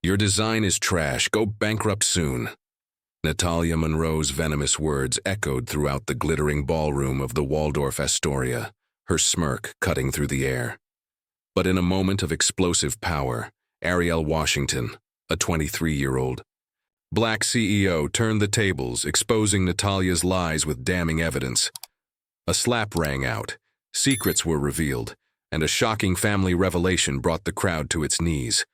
Your design is trash. Go bankrupt soon. Natalia Monroe's venomous words echoed throughout the glittering ballroom of the Waldorf Astoria, her smirk cutting through the air. But in a moment of explosive power, Ariel Washington, a 23-year-old Black CEO, turned the tables, exposing Natalia's lies with damning evidence. A slap rang out, secrets were revealed, and a shocking family revelation brought the crowd to its knees.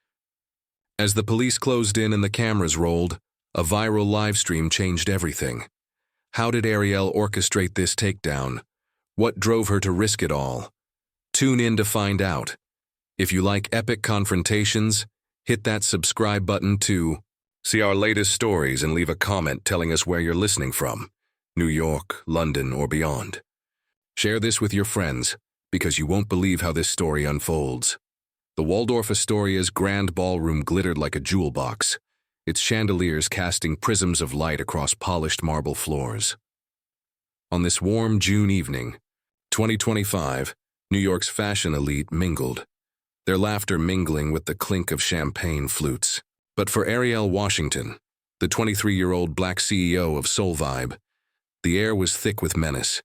As the police closed in and the cameras rolled, a viral livestream changed everything. How did Ariel orchestrate this takedown? What drove her to risk it all? Tune in to find out. If you like epic confrontations, hit that subscribe button to see our latest stories and leave a comment telling us where you're listening from, New York, London, or beyond. Share this with your friends, because you won't believe how this story unfolds. The Waldorf Astoria's grand ballroom glittered like a jewel box, its chandeliers casting prisms of light across polished marble floors. On this warm June evening, 2025, New York's fashion elite mingled, their laughter mingling with the clink of champagne flutes. But for Ariel Washington, the 23-year-old Black CEO of Soul Vibe, the air was thick with menace.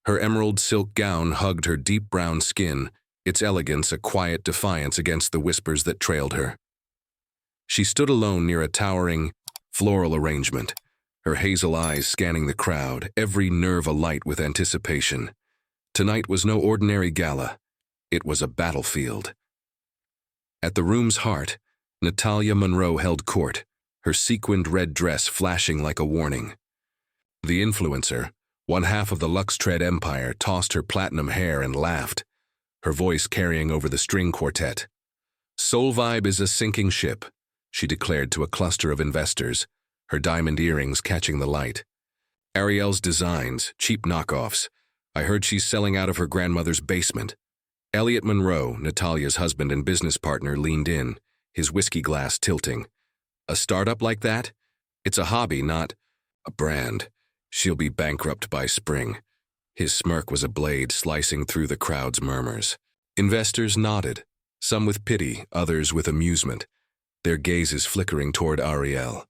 Her emerald silk gown hugged her deep brown skin, its elegance a quiet defiance against the whispers that trailed her. She stood alone near a towering, floral arrangement, her hazel eyes scanning the crowd, every nerve alight with anticipation. Tonight was no ordinary gala. It was a battlefield. At the room's heart, Natalia Monroe held court, her sequined red dress flashing like a warning. The influencer, one half of the Luxtred empire, tossed her platinum hair and laughed, her voice carrying over the string quartet. Soul Vibe is a sinking ship, she declared to a cluster of investors, her diamond earrings catching the light. Ariel's designs, cheap knockoffs. I heard she's selling out of her grandmother's basement. Elliot Monroe, Natalia's husband and business partner, leaned in, his whiskey glass tilting. A startup like that? It's a hobby, not a brand. She'll be bankrupt by spring. His smirk was a blade slicing through the crowd's murmurs. Investors nodded, some with pity, others with amusement, their gazes flickering toward Ariel.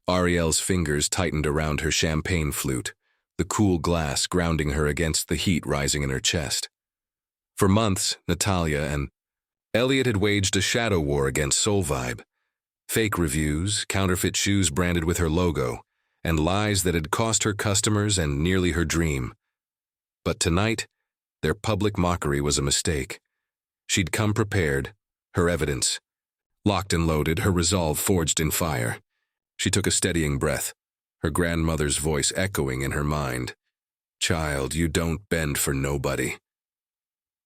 Ariel's fingers tightened around her champagne flute, the cool glass grounding her against the heat rising in her chest. For months, Natalia and Elliot had waged a shadow war against Soul Vibe. Fake reviews, counterfeit shoes branded with her logo, and lies that had cost her customers and nearly her dream. But tonight, their public mockery was a mistake. She'd come prepared, her evidence. Locked and loaded, her resolve forged in fire. She took a steadying breath, her grandmother's voice echoing in her mind. Child, you don't bend for nobody.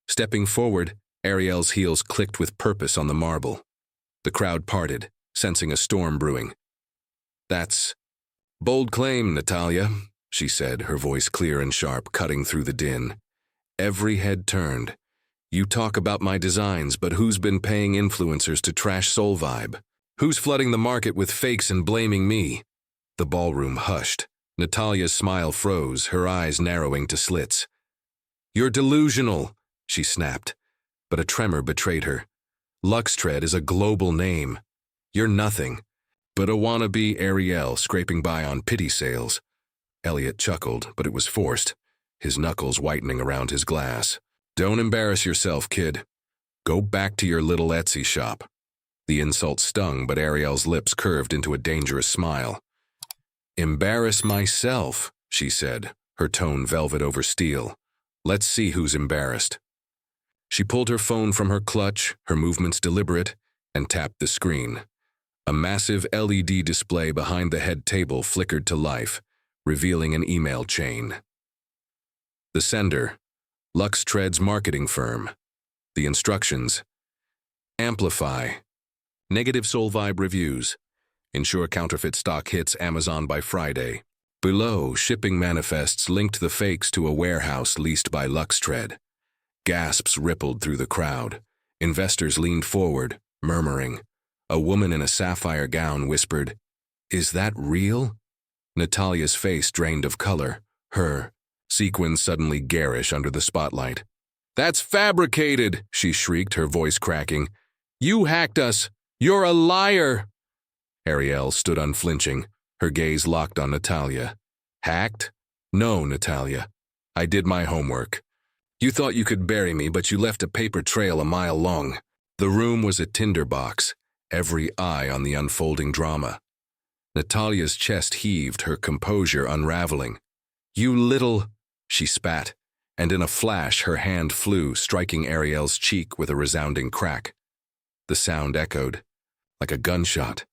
Stepping forward, Ariel's heels clicked with purpose on the marble. The crowd parted, sensing a storm brewing. That's bold claim, Natalia, she said, her voice clear and sharp, cutting through the din. Every head turned. You talk about my designs, but who's been paying influencers to trash Soul Vibe? Who's flooding the market with fakes and blaming me? The ballroom hushed. Natalia's smile froze, her eyes narrowing to slits. You're delusional, she snapped, but a tremor betrayed her. Luxtred is a global name. You're nothing but a wannabe Ariel scraping by on pity sales. Elliot chuckled, but it was forced, his knuckles whitening around his glass. Don't embarrass yourself, kid. Go back to your little Etsy shop. The insult stung, but Ariel's lips curved into a dangerous smile. Embarrass myself, she said, her tone velvet over steel. Let's see who's embarrassed. She pulled her phone from her clutch, her movements deliberate, and tapped the screen. A massive LED display behind the head table flickered to life, revealing an email chain. The sender, Luxtred's marketing firm. The instructions, amplify. Negative Soul Vibe reviews. Ensure counterfeit stock hits Amazon by Friday. Below, shipping manifests linked the fakes to a warehouse leased by Luxtred. Gasps rippled through the crowd. Investors leaned forward, murmuring. A woman in a sapphire gown whispered, "Is that real?" Natalia's face drained of color, her sequins suddenly garish under the spotlight. "That's fabricated," she shrieked, her voice cracking. "You hacked us. You're a liar! Ariel stood unflinching, her gaze locked on Natalia. Hacked? No, Natalia. I did my homework. You thought you could bury me, but you left a paper trail a mile long. The room was a tinderbox, every eye on the unfolding drama. Natalia's chest heaved, her composure unraveling. You little... she spat, and in a flash her hand flew, striking Ariel's cheek with a resounding crack. The sound echoed, like a gunshot.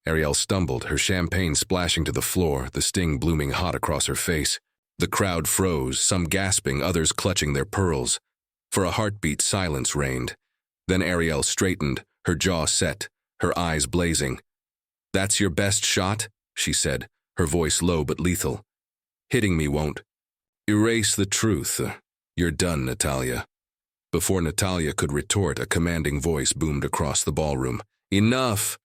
Ariel stumbled, her champagne splashing to the floor, the sting blooming hot across her face. The crowd froze, some gasping, others clutching their pearls. For a heartbeat, silence reigned. Then Ariel straightened, her jaw set, her eyes blazing. That's your best shot? She said, her voice low but lethal. Hitting me won't erase the truth. You're done, Natalia. Before Natalia could retort, a commanding voice boomed across the ballroom. Enough!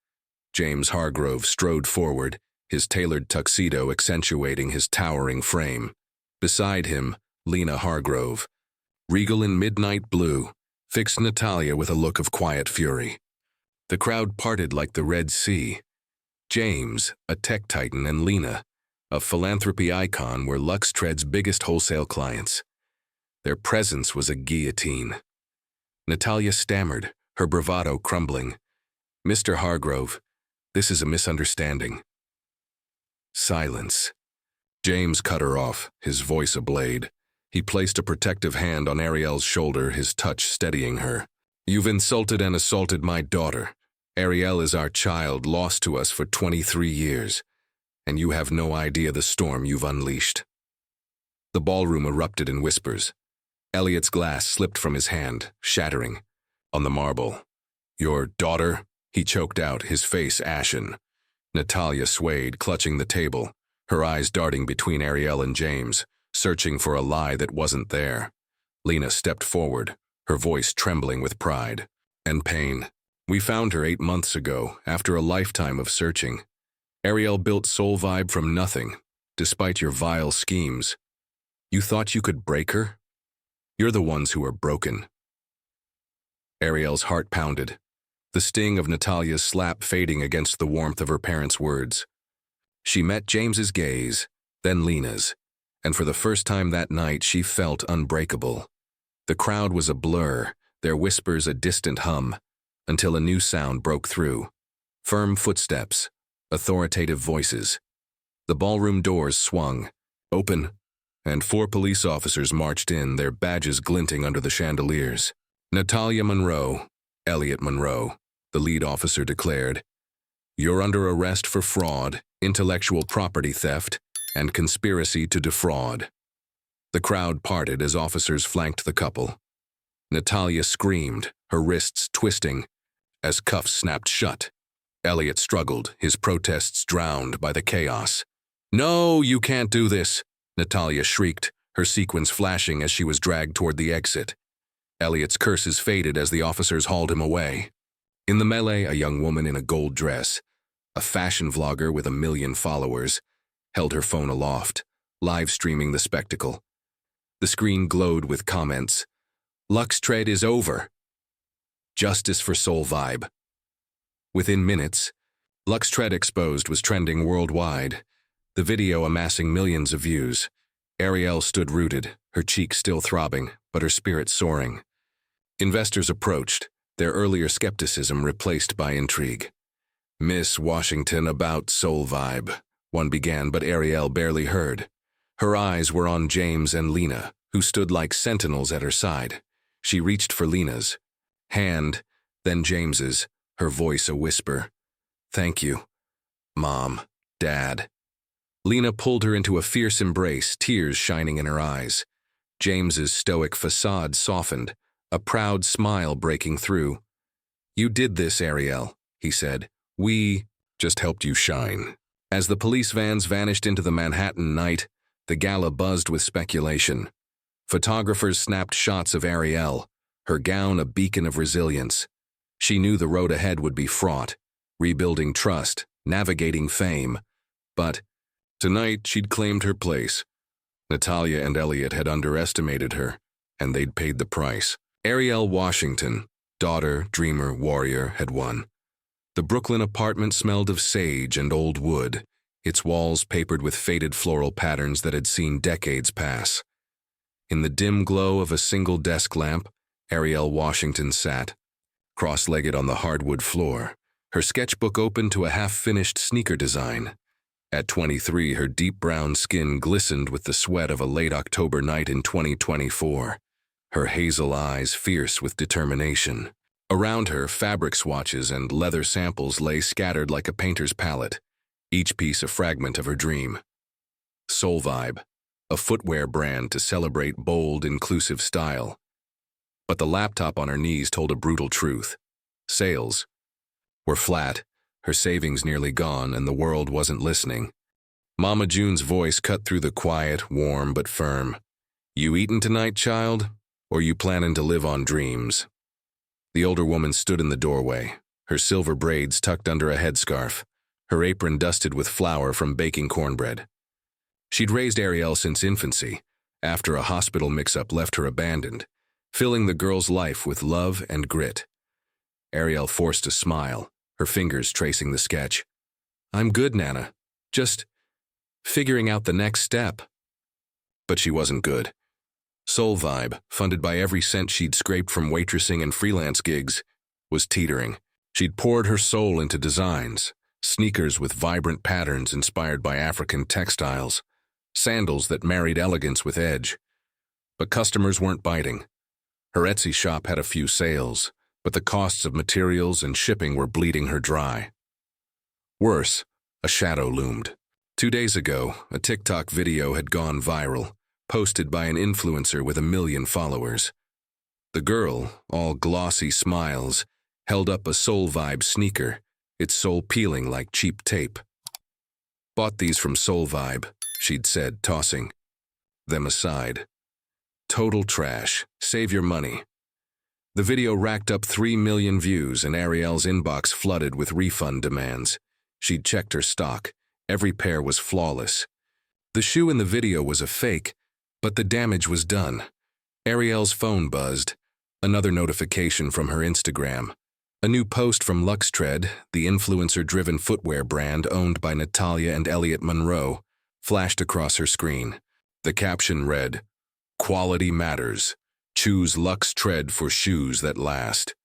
James Hargrove strode forward, his tailored tuxedo accentuating his towering frame. Beside him, Lena Hargrove, regal in midnight blue, fixed Natalia with a look of quiet fury. The crowd parted like the Red Sea. James, a tech titan, and Lena, a philanthropy icon, were Luxtred's biggest wholesale clients. Their presence was a guillotine. Natalia stammered, her bravado crumbling. Mr. Hargrove, this is a misunderstanding. Silence. James cut her off, his voice a blade. He placed a protective hand on Ariel's shoulder, his touch steadying her. You've insulted and assaulted my daughter. Ariel is our child, lost to us for 23 years, and you have no idea the storm you've unleashed. The ballroom erupted in whispers. Elliot's glass slipped from his hand, shattering. On the marble. Your daughter? He choked out, his face ashen. Natalia swayed, clutching the table, her eyes darting between Ariel and James, searching for a lie that wasn't there. Lena stepped forward, her voice trembling with pride and pain. We found her 8 months ago, after a lifetime of searching. Ariel built Soul Vibe from nothing, despite your vile schemes. You thought you could break her? You're the ones who are broken. Ariel's heart pounded, the sting of Natalia's slap fading against the warmth of her parents' words. She met James's gaze, then Lena's, and for the first time that night she felt unbreakable. The crowd was a blur, their whispers a distant hum, until a new sound broke through. Firm footsteps, authoritative voices. The ballroom doors swung, open, and 4 police officers marched in, their badges glinting under the chandeliers. Natalia Monroe, Elliot Monroe, the lead officer declared. You're under arrest for fraud, intellectual property theft, and conspiracy to defraud. The crowd parted as officers flanked the couple. Natalia screamed, her wrists twisting, as cuffs snapped shut. Elliot struggled, his protests drowned by the chaos. No, you can't do this, Natalia shrieked, her sequins flashing as she was dragged toward the exit. Elliot's curses faded as the officers hauled him away. In the melee, a young woman in a gold dress, a fashion vlogger with 1 million followers, held her phone aloft, live streaming the spectacle. The screen glowed with comments. Luxtred is over. Justice for Soul Vibe. Within minutes, Luxtred Exposed was trending worldwide, the video amassing millions of views. Ariel stood rooted, her cheeks still throbbing, but her spirit soaring. Investors approached, their earlier skepticism replaced by intrigue. Miss Washington about Soul Vibe, one began, but Ariel barely heard. Her eyes were on James and Lena, who stood like sentinels at her side. She reached for Lena's hand, then James's, her voice a whisper. Thank you, Mom, Dad. Lena pulled her into a fierce embrace, tears shining in her eyes. James's stoic facade softened, a proud smile breaking through. You did this, Ariel, he said. We just helped you shine. As the police vans vanished into the Manhattan night, the gala buzzed with speculation. Photographers snapped shots of Ariel, her gown a beacon of resilience. She knew the road ahead would be fraught, rebuilding trust, navigating fame. But tonight she'd claimed her place. Natalia and Elliot had underestimated her, and they'd paid the price. Ariel Washington, daughter, dreamer, warrior, had won. The Brooklyn apartment smelled of sage and old wood, its walls papered with faded floral patterns that had seen decades pass. In the dim glow of a single desk lamp, Ariel Washington sat, cross-legged on the hardwood floor, her sketchbook open to a half-finished sneaker design. At 23, her deep brown skin glistened with the sweat of a late October night in 2024, her hazel eyes fierce with determination. Around her, fabric swatches and leather samples lay scattered like a painter's palette, each piece a fragment of her dream. Soul Vibe, a footwear brand to celebrate bold, inclusive style. But the laptop on her knees told a brutal truth. Sales were flat, her savings nearly gone, and the world wasn't listening. Mama June's voice cut through the quiet, warm but firm. "You eatin' tonight, child? Or you plannin' to live on dreams?" The older woman stood in the doorway, her silver braids tucked under a headscarf, her apron dusted with flour from baking cornbread. She'd raised Ariel since infancy, after a hospital mix-up left her abandoned, filling the girl's life with love and grit. Ariel forced a smile, her fingers tracing the sketch. "I'm good, Nana. Just figuring out the next step." But she wasn't good. Soul Vibe, funded by every cent she'd scraped from waitressing and freelance gigs, was teetering. She'd poured her soul into designs, sneakers with vibrant patterns inspired by African textiles, sandals that married elegance with edge. But customers weren't biting. Her Etsy shop had a few sales, but the costs of materials and shipping were bleeding her dry. Worse, a shadow loomed. 2 days ago, a TikTok video had gone viral, posted by an influencer with 1 million followers. The girl, all glossy smiles, held up a Soul Vibe sneaker, its sole peeling like cheap tape. "Bought these from Soul Vibe," she'd said, tossing them aside. "Total trash. Save your money." The video racked up 3 million views and Ariel's inbox flooded with refund demands. She'd checked her stock. Every pair was flawless. The shoe in the video was a fake, but the damage was done. Ariel's phone buzzed. Another notification from her Instagram. A new post from Luxtread, the influencer-driven footwear brand owned by Natalia and Elliot Monroe, flashed across her screen. The caption read, "Quality matters. Choose Luxtread for shoes that last."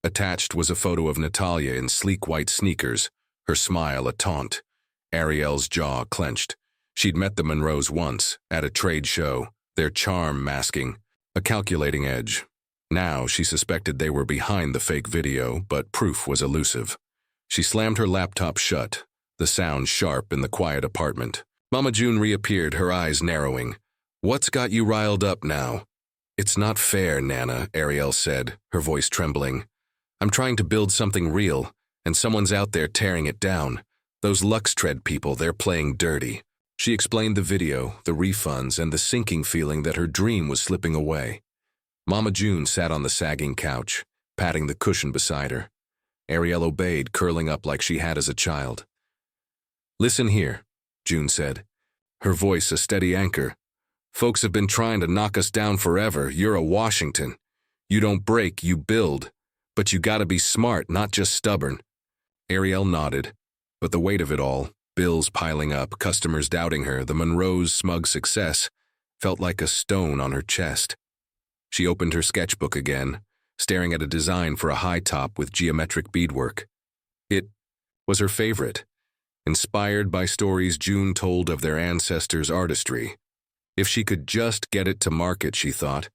Attached was a photo of Natalia in sleek white sneakers, her smile a taunt. Ariel's jaw clenched. She'd met the Monroes once, at a trade show, their charm masking a calculating edge. Now she suspected they were behind the fake video, but proof was elusive. She slammed her laptop shut, the sound sharp in the quiet apartment. Mama June reappeared, her eyes narrowing. "What's got you riled up now?" "It's not fair, Nana," Ariel said, her voice trembling. "I'm trying to build something real, and someone's out there tearing it down. Those Luxtread people, they're playing dirty." She explained the video, the refunds, and the sinking feeling that her dream was slipping away. Mama June sat on the sagging couch, patting the cushion beside her. Ariel obeyed, curling up like she had as a child. "Listen here," June said, her voice a steady anchor. "Folks have been trying to knock us down forever. You're a Washington. You don't break, you build. But you gotta be smart, not just stubborn." Ariel nodded, but the weight of it all, bills piling up, customers doubting her, the Monroes' smug success, felt like a stone on her chest. She opened her sketchbook again, staring at a design for a high top with geometric beadwork. It was her favorite, inspired by stories June told of their ancestors' artistry. If she could just get it to market, she thought,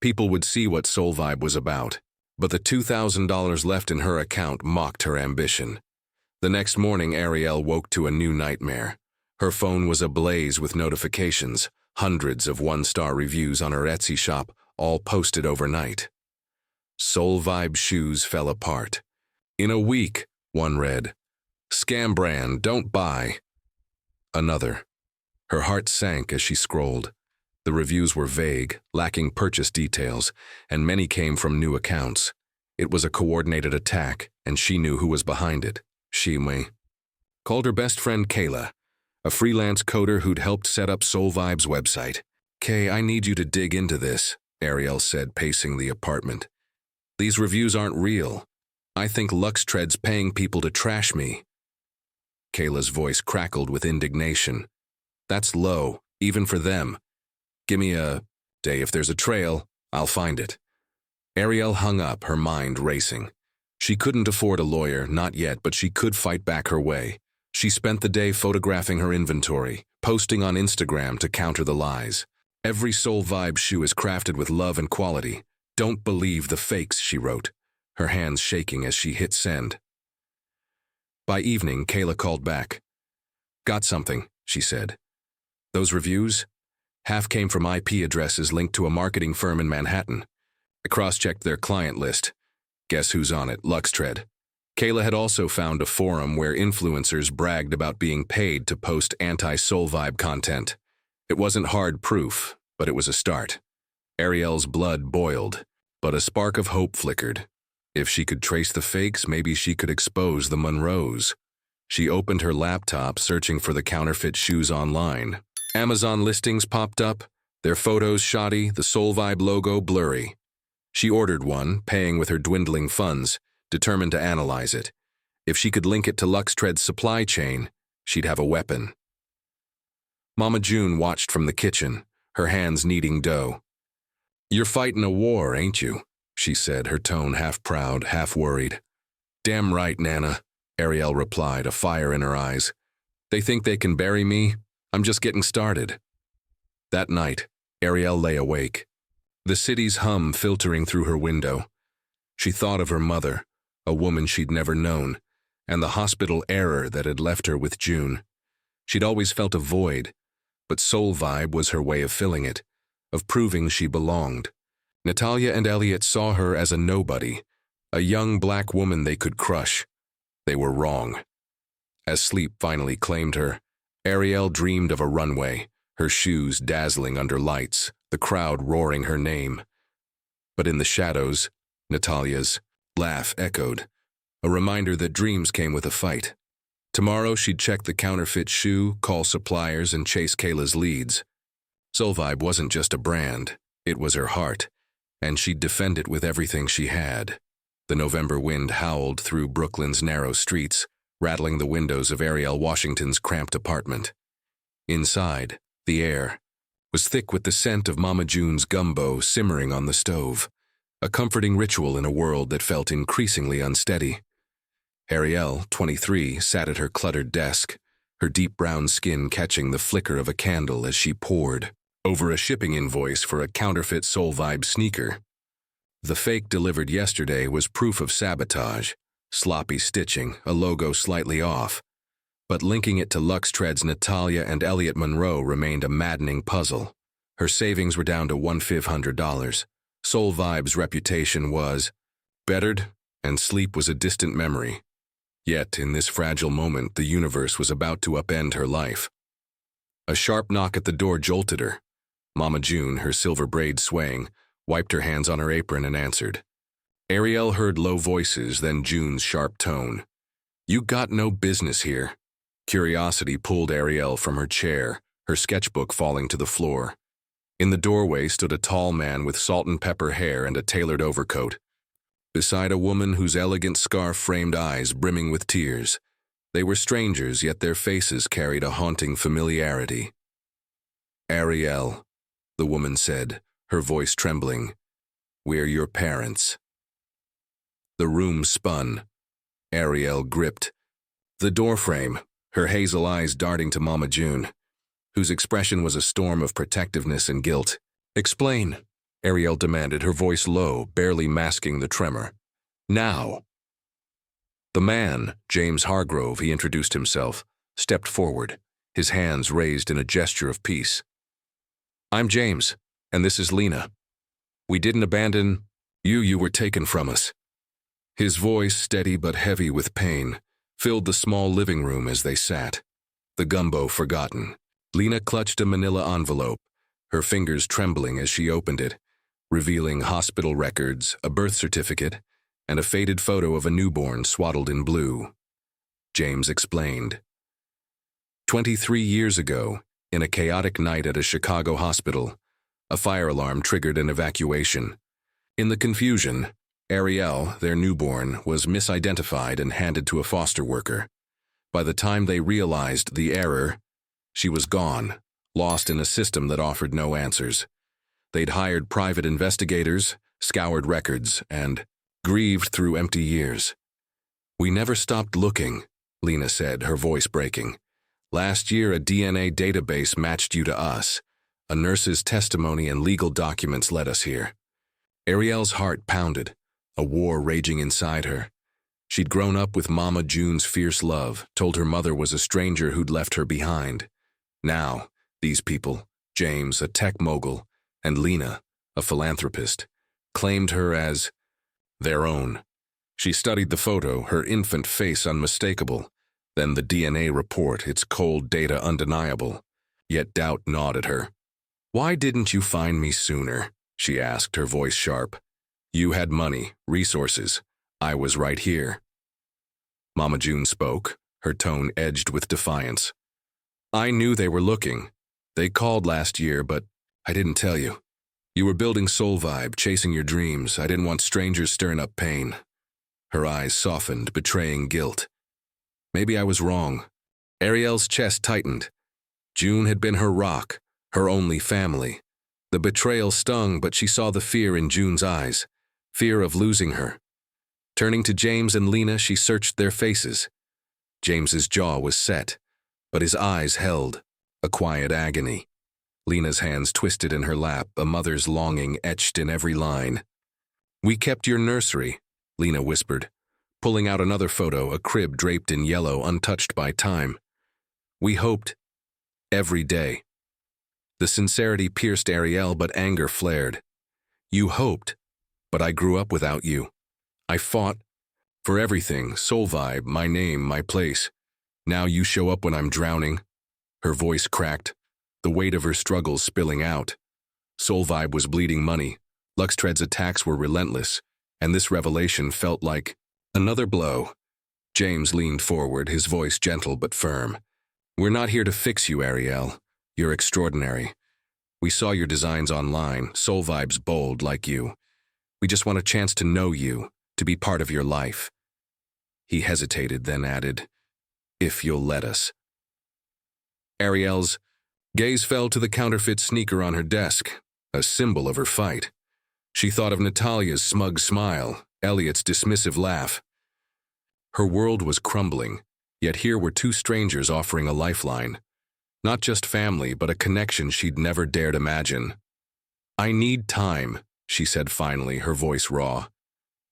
people would see what Soul Vibe was about. But the $2,000 left in her account mocked her ambition. The next morning, Ariel woke to a new nightmare. Her phone was ablaze with notifications, hundreds of one-star reviews on her Etsy shop, all posted overnight. Soul Vibe shoes fell apart. "In a week," one read. "Scam brand, don't buy." Another. Her heart sank as she scrolled. The reviews were vague, lacking purchase details, and many came from new accounts. It was a coordinated attack, and she knew who was behind it. She called her best friend Kayla, a freelance coder who'd helped set up Soul Vibe's website. "Kay, I need you to dig into this," Ariel said, pacing the apartment. "These reviews aren't real. I think Luxtread's paying people to trash me. Kayla's voice crackled with indignation. That's low, even for them. Give me a day. If there's a trail, I'll find it. Ariel hung up, her mind racing. She couldn't afford a lawyer, not yet, but she could fight back her way. She spent the day photographing her inventory, posting on Instagram to counter the lies. Every Soul Vibe shoe is crafted with love and quality. Don't believe the fakes, she wrote, her hands shaking as she hit send. By evening, Kayla called back. Got something, she said. Those reviews? Half came from IP addresses linked to a marketing firm in Manhattan. I cross-checked their client list. Guess who's on it? Luxtread. Kayla had also found a forum where influencers bragged about being paid to post anti-Soul Vibe content. It wasn't hard proof, but it was a start. Ariel's blood boiled, but a spark of hope flickered. If she could trace the fakes, maybe she could expose the Monroes. She opened her laptop, searching for the counterfeit shoes online. Amazon listings popped up, their photos shoddy, the Soul Vibe logo blurry. She ordered one, paying with her dwindling funds, determined to analyze it. If she could link it to Luxtread's supply chain, she'd have a weapon. Mama June watched from the kitchen, her hands kneading dough. You're fighting a war, ain't you? She said, her tone half proud, half worried. Damn right, Nana, Ariel replied, a fire in her eyes. They think they can bury me? I'm just getting started. That night, Ariel lay awake, the city's hum filtering through her window. She thought of her mother, a woman she'd never known, and the hospital error that had left her with June. She'd always felt a void, but Soul Vibe was her way of filling it, of proving she belonged. Natalia and Elliot saw her as a nobody, a young black woman they could crush. They were wrong. As sleep finally claimed her, Ariel dreamed of a runway, her shoes dazzling under lights, the crowd roaring her name. But in the shadows, Natalia's laugh echoed, a reminder that dreams came with a fight. Tomorrow she'd check the counterfeit shoe, call suppliers, and chase Kayla's leads. Soul Vibe wasn't just a brand, it was her heart, and she'd defend it with everything she had. The November wind howled through Brooklyn's narrow streets, rattling the windows of Ariel Washington's cramped apartment. Inside, the air was thick with the scent of Mama June's gumbo simmering on the stove, a comforting ritual in a world that felt increasingly unsteady. Ariel, 23, sat at her cluttered desk, her deep brown skin catching the flicker of a candle as she pored over a shipping invoice for a counterfeit Soul Vibe sneaker. The fake delivered yesterday was proof of sabotage, sloppy stitching, a logo slightly off. But linking it to Luxtread's Natalia and Elliot Monroe remained a maddening puzzle. Her savings were down to $1,500. Soul Vibe's reputation was bettered, and sleep was a distant memory. Yet, in this fragile moment, the universe was about to upend her life. A sharp knock at the door jolted her. Mama June, her silver braids swaying, wiped her hands on her apron and answered. Ariel heard low voices, then June's sharp tone. You got no business here. Curiosity pulled Ariel from her chair, her sketchbook falling to the floor. In the doorway stood a tall man with salt and pepper hair and a tailored overcoat, beside a woman whose elegant scarf-framed eyes brimming with tears. They were strangers, yet their faces carried a haunting familiarity. Ariel, the woman said, her voice trembling, we're your parents. The room spun. Ariel gripped the doorframe, her hazel eyes darting to Mama June, whose expression was a storm of protectiveness and guilt. Explain, Ariel demanded, her voice low, barely masking the tremor. Now. The man, James Hargrove, he introduced himself, stepped forward, his hands raised in a gesture of peace. I'm James, and this is Lena. We didn't abandon you. You were taken from us. His voice, steady but heavy with pain, filled the small living room as they sat, the gumbo forgotten. Lena clutched a manila envelope, her fingers trembling as she opened it, revealing hospital records, a birth certificate, and a faded photo of a newborn swaddled in blue. James explained. 23 years ago, in a chaotic night at a Chicago hospital, a fire alarm triggered an evacuation. In the confusion, Ariel, their newborn, was misidentified and handed to a foster worker. By the time they realized the error, she was gone, lost in a system that offered no answers. They'd hired private investigators, scoured records, and grieved through empty years. "We never stopped looking," Lena said, her voice breaking. "Last year, a DNA database matched you to us. A nurse's testimony and legal documents led us here." Ariel's heart pounded, a war raging inside her. She'd grown up with Mama June's fierce love, told her mother was a stranger who'd left her behind. Now, these people, James, a tech mogul, and Lena, a philanthropist, claimed her as their own. She studied the photo, her infant face unmistakable, then the DNA report, its cold data undeniable. Yet doubt gnawed at her. "Why didn't you find me sooner?" she asked, her voice sharp. "You had money, resources. I was right here." Mama June spoke, her tone edged with defiance. "I knew they were looking. They called last year, but I didn't tell you. You were building Soul Vibe, chasing your dreams. I didn't want strangers stirring up pain." Her eyes softened, betraying guilt. "Maybe I was wrong." Ariel's chest tightened. June had been her rock, her only family. The betrayal stung, but she saw the fear in June's eyes, fear of losing her. Turning to James and Lena, she searched their faces. James's jaw was set, but his eyes held, a quiet agony. Lena's hands twisted in her lap, a mother's longing etched in every line. "We kept your nursery," Lena whispered, pulling out another photo, a crib draped in yellow, untouched by time. "We hoped every day." The sincerity pierced Ariel, but anger flared. "You hoped, but I grew up without you. I fought for everything, Soul Vibe, my name, my place. Now you show up when I'm drowning." Her voice cracked, the weight of her struggles spilling out. Soul Vibe was bleeding money. Luxtread's attacks were relentless, and this revelation felt like another blow. James leaned forward, his voice gentle but firm. "We're not here to fix you, Ariel. You're extraordinary. We saw your designs online, Soul Vibe's bold like you. We just want a chance to know you, to be part of your life." He hesitated, then added, "If you'll let us." Ariel's gaze fell to the counterfeit sneaker on her desk, a symbol of her fight. She thought of Natalia's smug smile, Elliot's dismissive laugh. Her world was crumbling, yet here were two strangers offering a lifeline. Not just family, but a connection she'd never dared imagine. "I need time," she said finally, her voice raw.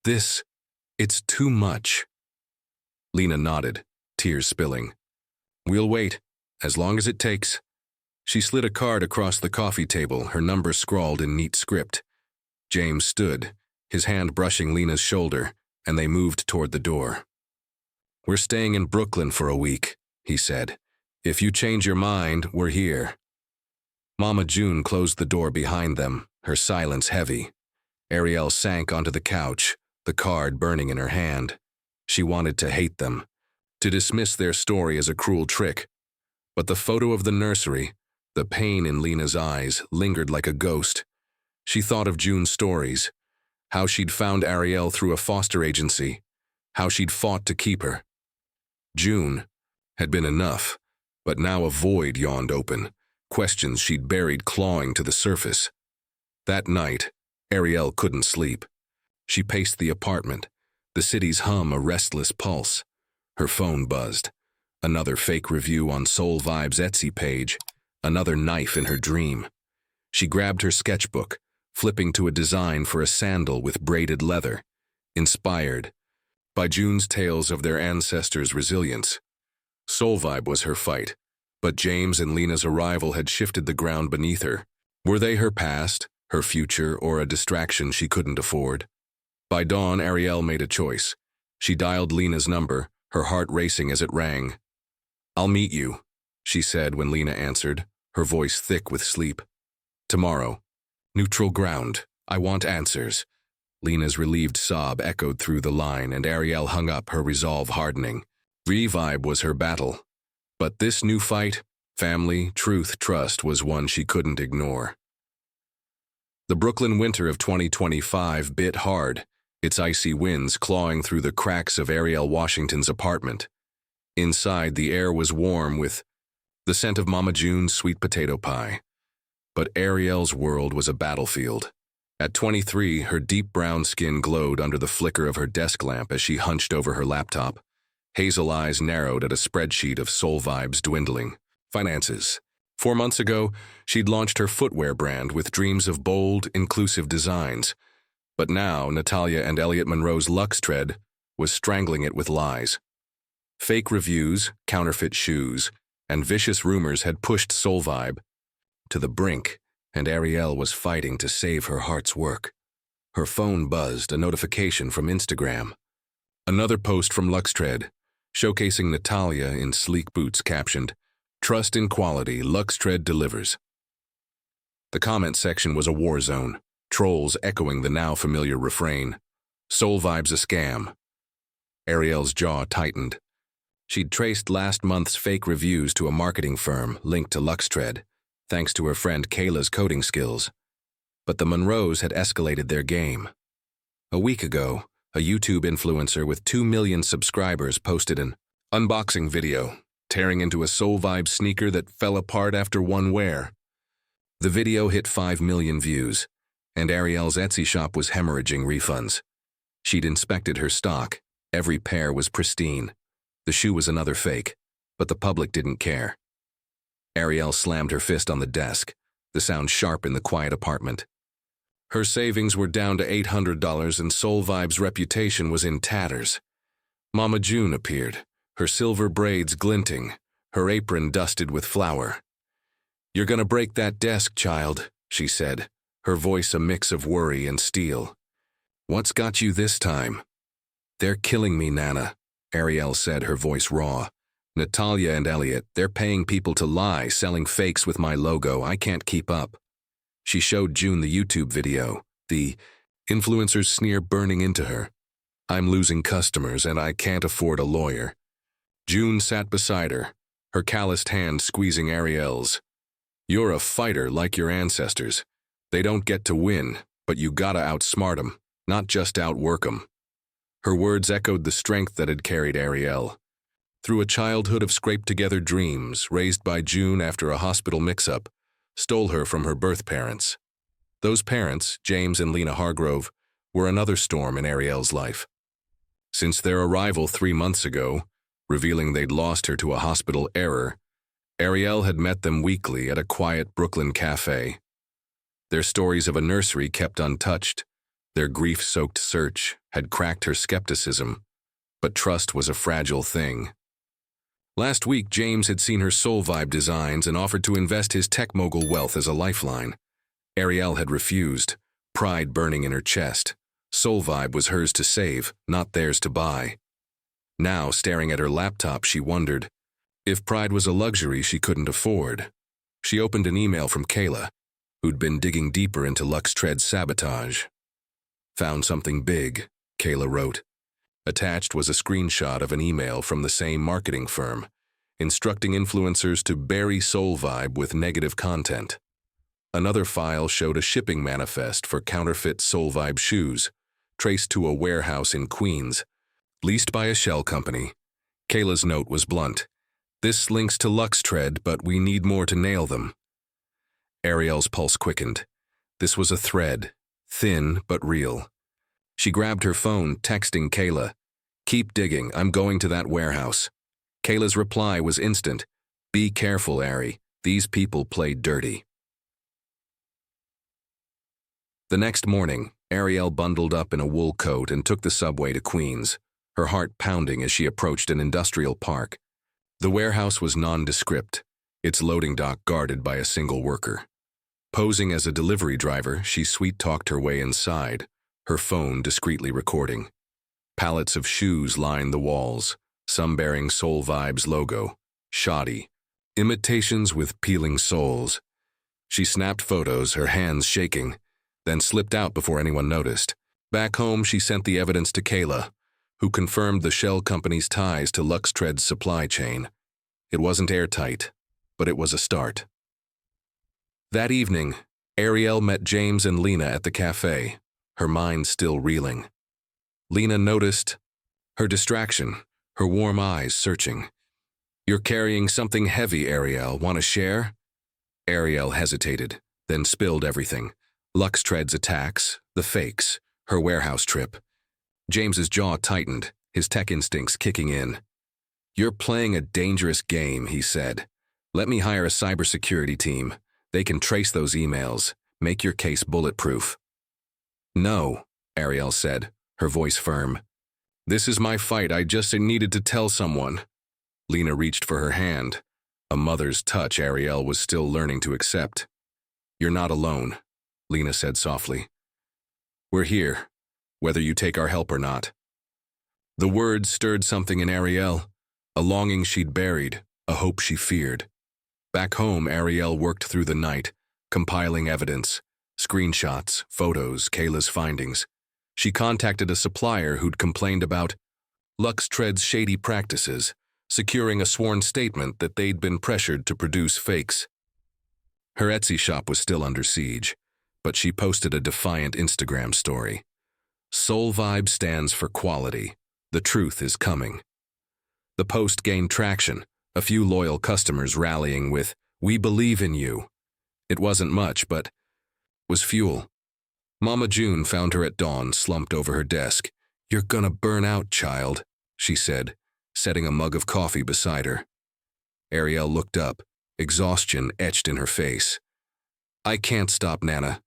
It's too much." Lena nodded, tears spilling. "We'll wait, as long as it takes." She slid a card across the coffee table, her number scrawled in neat script. James stood, his hand brushing Lena's shoulder, and they moved toward the door. "We're staying in Brooklyn for a week," he said. "If you change your mind, we're here." Mama June closed the door behind them, her silence heavy. Ariel sank onto the couch, the card burning in her hand. She wanted to hate them, to dismiss their story as a cruel trick. But the photo of the nursery, the pain in Lena's eyes, lingered like a ghost. She thought of June's stories, how she'd found Ariel through a foster agency, how she'd fought to keep her. June had been enough, but now a void yawned open, questions she'd buried clawing to the surface. That night, Ariel couldn't sleep. She paced the apartment, the city's hum a restless pulse. Her phone buzzed. Another fake review on Soul Vibe's Etsy page, another knife in her dream. She grabbed her sketchbook, flipping to a design for a sandal with braided leather, inspired by June's tales of their ancestors' resilience. Soul Vibe was her fight, but James and Lena's arrival had shifted the ground beneath her. Were they her past, her future, or a distraction she couldn't afford? By dawn, Ariel made a choice. She dialed Lena's number, her heart racing as it rang. "I'll meet you," she said when Lena answered, her voice thick with sleep. "Tomorrow. Neutral ground. I want answers." Lena's relieved sob echoed through the line, and Ariel hung up, her resolve hardening. Vibe was her battle. But this new fight, family, truth, trust, was one she couldn't ignore. The Brooklyn winter of 2025 bit hard, its icy winds clawing through the cracks of Ariel Washington's apartment. Inside, the air was warm with the scent of Mama June's sweet potato pie. But Ariel's world was a battlefield. At 23, her deep brown skin glowed under the flicker of her desk lamp as she hunched over her laptop. Hazel eyes narrowed at a spreadsheet of Soul Vibes dwindling. Finances. 4 months ago, she'd launched her footwear brand with dreams of bold, inclusive designs. But now, Natalia and Elliot Monroe's Luxtread was strangling it with lies. Fake reviews, counterfeit shoes, and vicious rumors had pushed Soul Vibe to the brink, and Ariel was fighting to save her heart's work. Her phone buzzed, a notification from Instagram. Another post from Luxtread, showcasing Natalia in sleek boots captioned, "Trust in quality, Luxtread delivers." The comment section was a war zone, trolls echoing the now familiar refrain, "Soul Vibe's a scam." Ariel's jaw tightened. She'd traced last month's fake reviews to a marketing firm linked to Luxtread, thanks to her friend Kayla's coding skills. But the Monroes had escalated their game. A week ago, a YouTube influencer with 2 million subscribers posted an unboxing video, tearing into a Soul Vibe sneaker that fell apart after one wear. The video hit 5 million views, and Ariel's Etsy shop was hemorrhaging refunds. She'd inspected her stock. Every pair was pristine. The shoe was another fake, but the public didn't care. Ariel slammed her fist on the desk, the sound sharp in the quiet apartment. Her savings were down to $800 and Soul Vibe's reputation was in tatters. Mama June appeared, her silver braids glinting, her apron dusted with flour. "You're gonna break that desk, child," she said, her voice a mix of worry and steel. "What's got you this time?" "They're killing me, Nana," Ariel said, her voice raw. "Natalia and Elliot, they're paying people to lie, selling fakes with my logo. I can't keep up." She showed June the YouTube video, the influencer's sneer burning into her. "I'm losing customers and I can't afford a lawyer." June sat beside her, her calloused hand squeezing Ariel's. "You're a fighter like your ancestors. They don't get to win, but you gotta outsmart 'em, not just outwork 'em." Her words echoed the strength that had carried Ariel. Through a childhood of scraped-together dreams, raised by June after a hospital mix-up, stole her from her birth parents. Those parents, James and Lena Hargrove, were another storm in Ariel's life. Since their arrival 3 months ago, revealing they'd lost her to a hospital error, Ariel had met them weekly at a quiet Brooklyn cafe. Their stories of a nursery kept untouched. Their grief-soaked search had cracked her skepticism, but trust was a fragile thing. Last week, James had seen her Soul Vibe designs and offered to invest his tech mogul wealth as a lifeline. Ariel had refused, pride burning in her chest. Soul Vibe was hers to save, not theirs to buy. Now, staring at her laptop, she wondered if pride was a luxury she couldn't afford. She opened an email from Kayla, who'd been digging deeper into Luxtread's sabotage. "Found something big," Kayla wrote. Attached was a screenshot of an email from the same marketing firm, instructing influencers to bury Soul Vibe with negative content. Another file showed a shipping manifest for counterfeit Soul Vibe shoes, traced to a warehouse in Queens, leased by a shell company. Kayla's note was blunt. "This links to Luxtread, but we need more to nail them." Ariel's pulse quickened. This was a thread, thin but real. She grabbed her phone, texting Kayla, "Keep digging, I'm going to that warehouse." Kayla's reply was instant. "Be careful, Ari. These people play dirty." The next morning, Ariel bundled up in a wool coat and took the subway to Queens, her heart pounding as she approached an industrial park. The warehouse was nondescript, its loading dock guarded by a single worker. Posing as a delivery driver, she sweet-talked her way inside, her phone discreetly recording. Pallets of shoes lined the walls, some bearing Soul Vibe's logo, shoddy, imitations with peeling soles. She snapped photos, her hands shaking, then slipped out before anyone noticed. Back home, she sent the evidence to Kayla, who confirmed the shell company's ties to Luxtread's supply chain. It wasn't airtight, but it was a start. That evening, Ariel met James and Lena at the cafe, her mind still reeling. Lena noticed her distraction, her warm eyes searching. "You're carrying something heavy, Ariel. Want to share?" Ariel hesitated, then spilled everything. Luxtread's attacks, the fakes, her warehouse trip. James's jaw tightened, his tech instincts kicking in. "You're playing a dangerous game," he said. "Let me hire a cybersecurity team. They can trace those emails, make your case bulletproof." "No," Ariel said, her voice firm. "This is my fight. I just needed to tell someone." Lena reached for her hand, a mother's touch Ariel was still learning to accept. "You're not alone," Lena said softly. "We're here, whether you take our help or not." The words stirred something in Ariel, a longing she'd buried, a hope she feared. Back home, Ariel worked through the night, compiling evidence, screenshots, photos, Kayla's findings. She contacted a supplier who'd complained about Luxtread's shady practices, securing a sworn statement that they'd been pressured to produce fakes. Her Etsy shop was still under siege, but she posted a defiant Instagram story. "Soul Vibe stands for quality. The truth is coming." The post gained traction, a few loyal customers rallying with, "We believe in you." It wasn't much, but was fuel. Mama June found her at dawn, slumped over her desk. "You're gonna burn out, child," she said, setting a mug of coffee beside her. Ariel looked up, exhaustion etched in her face. "I can't stop, Nana.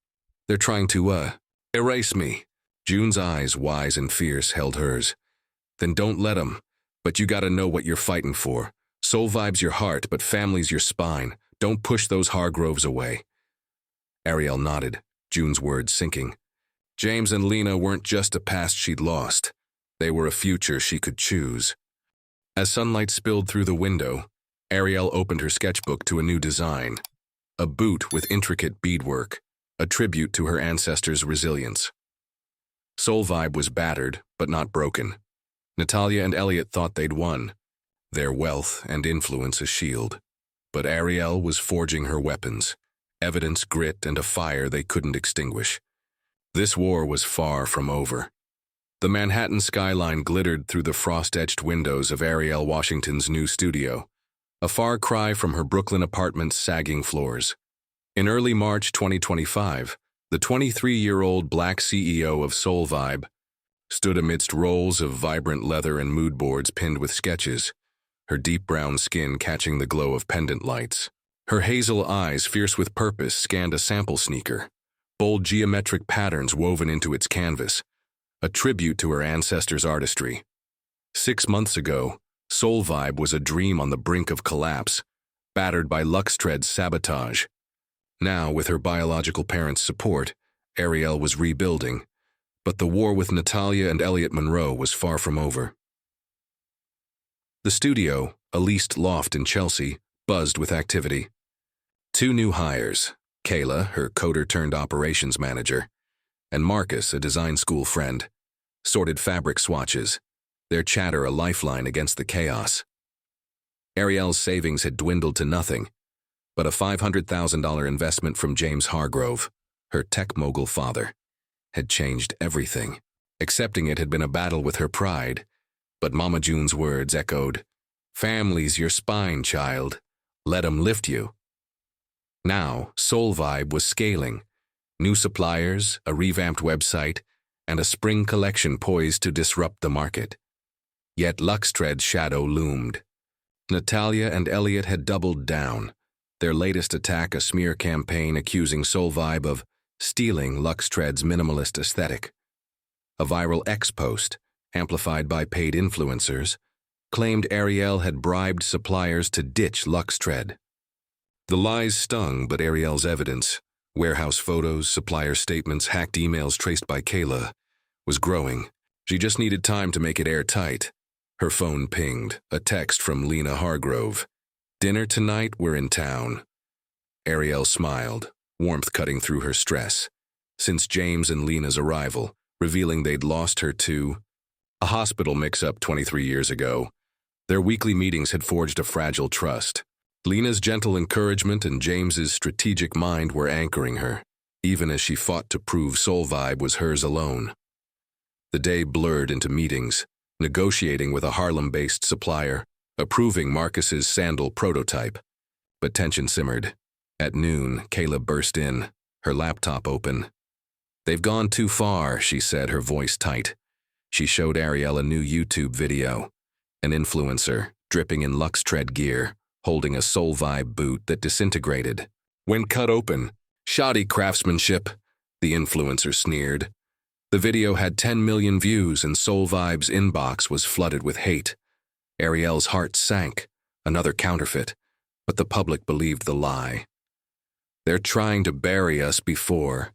They're trying to, erase me." June's eyes, wise and fierce, held hers. "Then don't let 'em. But you gotta know what you're fighting for. Soul Vibe's your heart, but family's your spine. Don't push those Hargroves away." Ariel nodded, June's words sinking. James and Lena weren't just a past she'd lost. They were a future she could choose. As sunlight spilled through the window, Ariel opened her sketchbook to a new design. A boot with intricate beadwork, a tribute to her ancestors' resilience. Soul Vibe was battered, but not broken. Natalia and Elliot thought they'd won, their wealth and influence a shield. But Ariel was forging her weapons, evidence, grit, and a fire they couldn't extinguish. This war was far from over. The Manhattan skyline glittered through the frost-etched windows of Ariel Washington's new studio, a far cry from her Brooklyn apartment's sagging floors. In early March 2025, the 23-year-old black CEO of Soul Vibe stood amidst rolls of vibrant leather and mood boards pinned with sketches, her deep brown skin catching the glow of pendant lights. Her hazel eyes, fierce with purpose, scanned a sample sneaker, bold geometric patterns woven into its canvas, a tribute to her ancestors' artistry. 6 months ago, Soul Vibe was a dream on the brink of collapse, battered by Luxtread's sabotage. Now, with her biological parents' support, Ariel was rebuilding, but the war with Natalia and Elliot Monroe was far from over. The studio, a leased loft in Chelsea, buzzed with activity. 2 new hires, Kayla, her coder-turned-operations manager, and Marcus, a design school friend, sorted fabric swatches, their chatter a lifeline against the chaos. Ariel's savings had dwindled to nothing, but a $500,000 investment from James Hargrove, her tech mogul father, had changed everything. Accepting it had been a battle with her pride, but Mama June's words echoed, "Family's your spine, child. Let 'em lift you." Now, Soul Vibe was scaling. New suppliers, a revamped website, and a spring collection poised to disrupt the market. Yet Luxtread's shadow loomed. Natalia and Elliot had doubled down, their latest attack a smear campaign accusing Soul Vibe of stealing Luxtread's minimalist aesthetic. A viral X post, amplified by paid influencers, claimed Ariel had bribed suppliers to ditch Luxtread. The lies stung, but Ariel's evidence, warehouse photos, supplier statements, hacked emails traced by Kayla, was growing. She just needed time to make it airtight. Her phone pinged, a text from Lena Hargrove. "Dinner tonight, we're in town." Ariel smiled, warmth cutting through her stress. Since James and Lena's arrival, revealing they'd lost her to a hospital mix-up 23 years ago, their weekly meetings had forged a fragile trust. Lena's gentle encouragement and James's strategic mind were anchoring her, even as she fought to prove Soul Vibe was hers alone. The day blurred into meetings, negotiating with a Harlem-based supplier, approving Marcus's sandal prototype. But tension simmered. At noon, Kayla burst in, her laptop open. "They've gone too far," she said, her voice tight. She showed Ariel a new YouTube video. An influencer, dripping in Luxtread gear, holding a Soul Vibe boot that disintegrated. When cut open, "Shoddy craftsmanship," the influencer sneered. The video had 10 million views and Soul Vibe's inbox was flooded with hate. Ariel's heart sank, another counterfeit, but the public believed the lie. "They're trying to bury us before."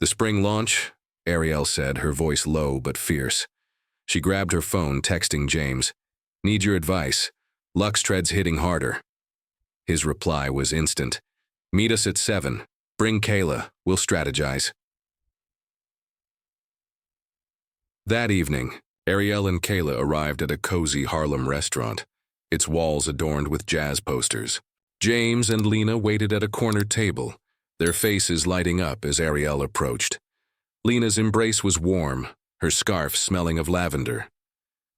"The spring launch," Ariel said, her voice low but fierce. She grabbed her phone, texting James, "Need your advice. Luxtread's hitting harder." His reply was instant. "Meet us at 7. Bring Kayla. We'll strategize." That evening, Ariel and Kayla arrived at a cozy Harlem restaurant, its walls adorned with jazz posters. James and Lena waited at a corner table, their faces lighting up as Ariel approached. Lena's embrace was warm, her scarf smelling of lavender.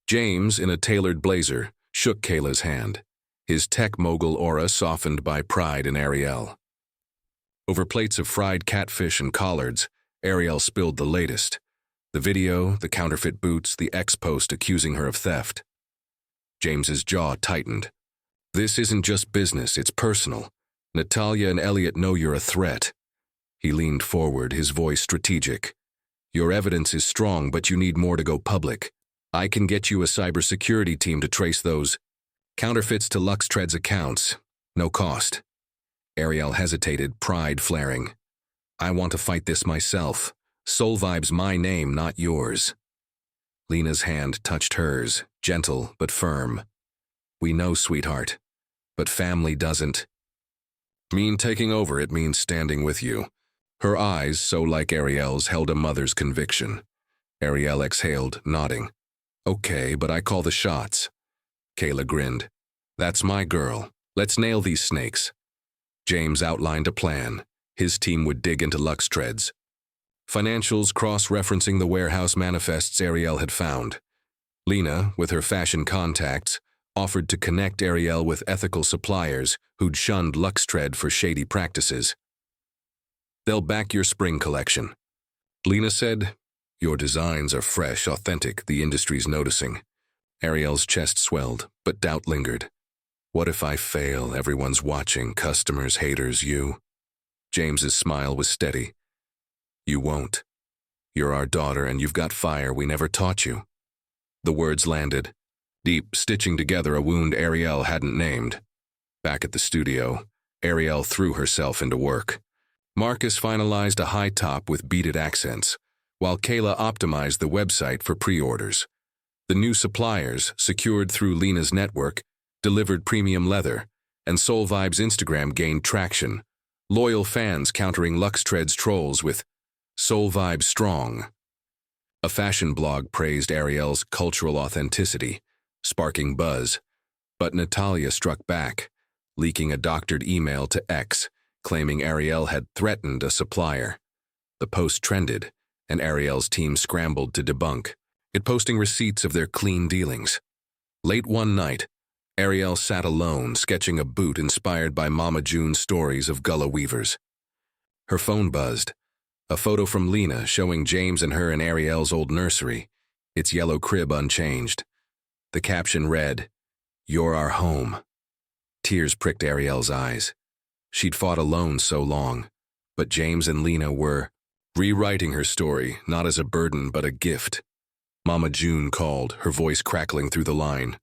James, in a tailored blazer, shook Kayla's hand, his tech mogul aura softened by pride in Ariel. Over plates of fried catfish and collards, Ariel spilled the latest. The video, the counterfeit boots, the ex-post accusing her of theft. James's jaw tightened. "This isn't just business, it's personal. Natalia and Elliot know you're a threat." He leaned forward, his voice strategic. "Your evidence is strong, but you need more to go public. I can get you a cybersecurity team to trace those counterfeits to Luxtread's accounts. No cost." Ariel hesitated, pride flaring. "I want to fight this myself. Soul Vibe's my name, not yours." Lena's hand touched hers, gentle but firm. "We know, sweetheart, but family doesn't mean taking over, it means standing with you." Her eyes, so like Ariel's, held a mother's conviction. Ariel exhaled, nodding. "Okay, but I call the shots." Kayla grinned. "That's my girl. Let's nail these snakes." James outlined a plan. His team would dig into Luxtread's financials, cross-referencing the warehouse manifests Ariel had found. Lena, with her fashion contacts, offered to connect Ariel with ethical suppliers who'd shunned Luxtread for shady practices. "They'll back your spring collection." Lena said, "Your designs are fresh, authentic, the industry's noticing." Ariel's chest swelled, but doubt lingered. "What if I fail? Everyone's watching, customers, haters, you." James's smile was steady. "You won't. You're our daughter and you've got fire we never taught you." The words landed, deep, stitching together a wound Ariel hadn't named. Back at the studio, Ariel threw herself into work. Marcus finalized a high top with beaded accents, while Kayla optimized the website for pre-orders. The new suppliers, secured through Lena's network, delivered premium leather, and Soul Vibe's Instagram gained traction, loyal fans countering Luxtread's trolls with "Soul Vibe strong." A fashion blog praised Ariel's cultural authenticity, sparking buzz, but Natalia struck back, leaking a doctored email to X, claiming Ariel had threatened a supplier. The post trended, and Ariel's team scrambled to debunk it, posting receipts of their clean dealings. Late one night, Ariel sat alone, sketching a boot inspired by Mama June's stories of Gullah weavers. Her phone buzzed, a photo from Lena showing James and her in Ariel's old nursery, its yellow crib unchanged. The caption read, "You're our home." Tears pricked Ariel's eyes. She'd fought alone so long, but James and Lena were rewriting her story, not as a burden but a gift. Mama June called, her voice crackling through the line.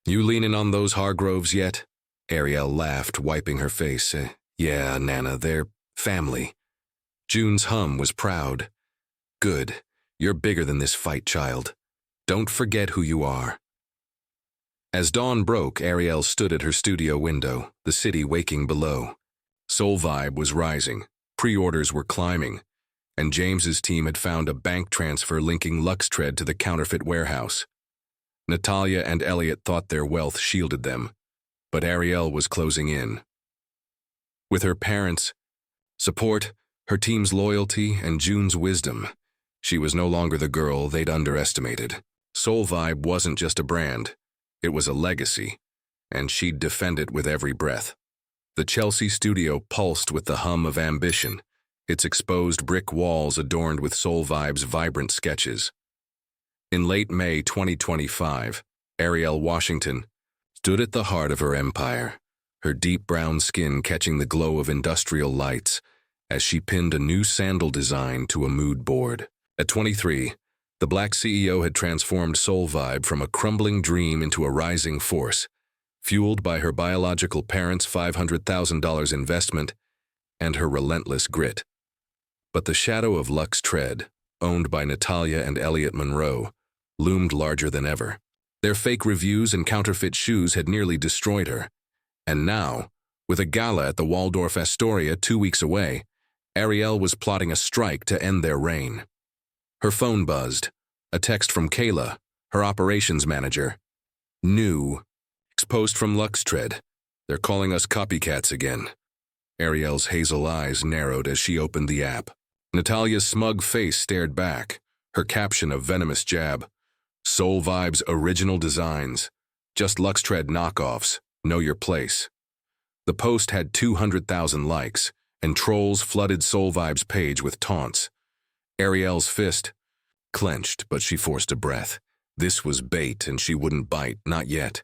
"You leaning on those Hargroves yet?" Ariel laughed, wiping her face. "Yeah, Nana, they're family." June's hum was proud. "Good. You're bigger than this fight, child. Don't forget who you are." As dawn broke, Ariel stood at her studio window, the city waking below. Soul Vibe was rising, pre-orders were climbing, and James's team had found a bank transfer linking Luxtread to the counterfeit warehouse. Natalia and Elliot thought their wealth shielded them, but Ariel was closing in. With her parents' support, her team's loyalty, and June's wisdom, She was no longer the girl they'd underestimated. Soul Vibe wasn't just a brand. It was a legacy, and she'd defend it with every breath. The Chelsea studio pulsed with the hum of ambition, its exposed brick walls adorned with Soul Vibe's vibrant sketches. In late May 2025, Ariel Washington stood at the heart of her empire, her deep brown skin catching the glow of industrial lights as she pinned a new sandal design to a mood board. At 23, the Black CEO had transformed Soul Vibe from a crumbling dream into a rising force, fueled by her biological parents' $500,000 investment and her relentless grit. But the shadow of Lux Tread, owned by Natalia and Elliot Monroe, loomed larger than ever. Their fake reviews and counterfeit shoes had nearly destroyed her. And now, with a gala at the Waldorf Astoria 2 weeks away, Ariel was plotting a strike to end their reign. Her phone buzzed. A text from Kayla, her operations manager. New. Exposed from Lux Tread. They're calling us copycats again. Ariel's hazel eyes narrowed as she opened the app. Natalia's smug face stared back, her caption a venomous jab. Soul Vibe's original designs. Just Lux Tread knockoffs. Know your place. The post had 200,000 likes, and trolls flooded Soul Vibe's page with taunts. Ariel's fist clenched, but she forced a breath. This was bait, and she wouldn't bite, not yet.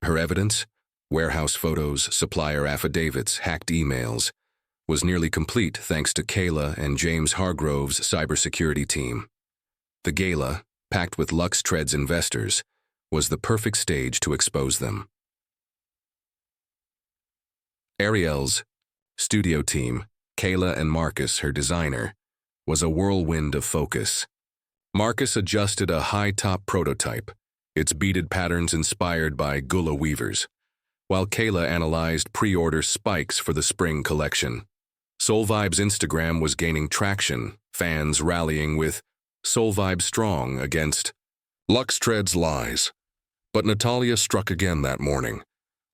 Her evidence, warehouse photos, supplier affidavits, hacked emails, was nearly complete thanks to Kayla and James Hargrove's cybersecurity team. The gala, packed with Lux Tread's investors, was the perfect stage to expose them. Ariel's studio team, Kayla and Marcus, her designer, was a whirlwind of focus. Marcus adjusted a high-top prototype, its beaded patterns inspired by Gula weavers, while Kayla analyzed pre-order spikes for the spring collection. Soul Vibe's Instagram was gaining traction, fans rallying with Soul Vibe strong against Lux Tread's lies. But Natalia struck again that morning,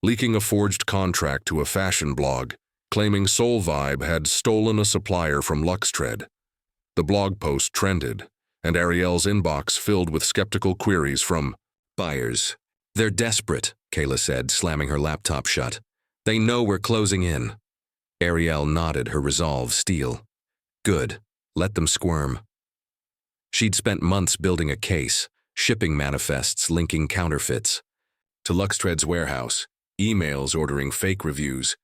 leaking a forged contract to a fashion blog, claiming Soul Vibe had stolen a supplier from Lux Tread. The blog post trended, and Ariel's inbox filled with skeptical queries from buyers. They're desperate, Kayla said, slamming her laptop shut. They know we're closing in. Ariel nodded, her resolve steel. Good. Let them squirm. She'd spent months building a case, shipping manifests linking counterfeits to Lux Tread's warehouse, emails ordering fake reviews,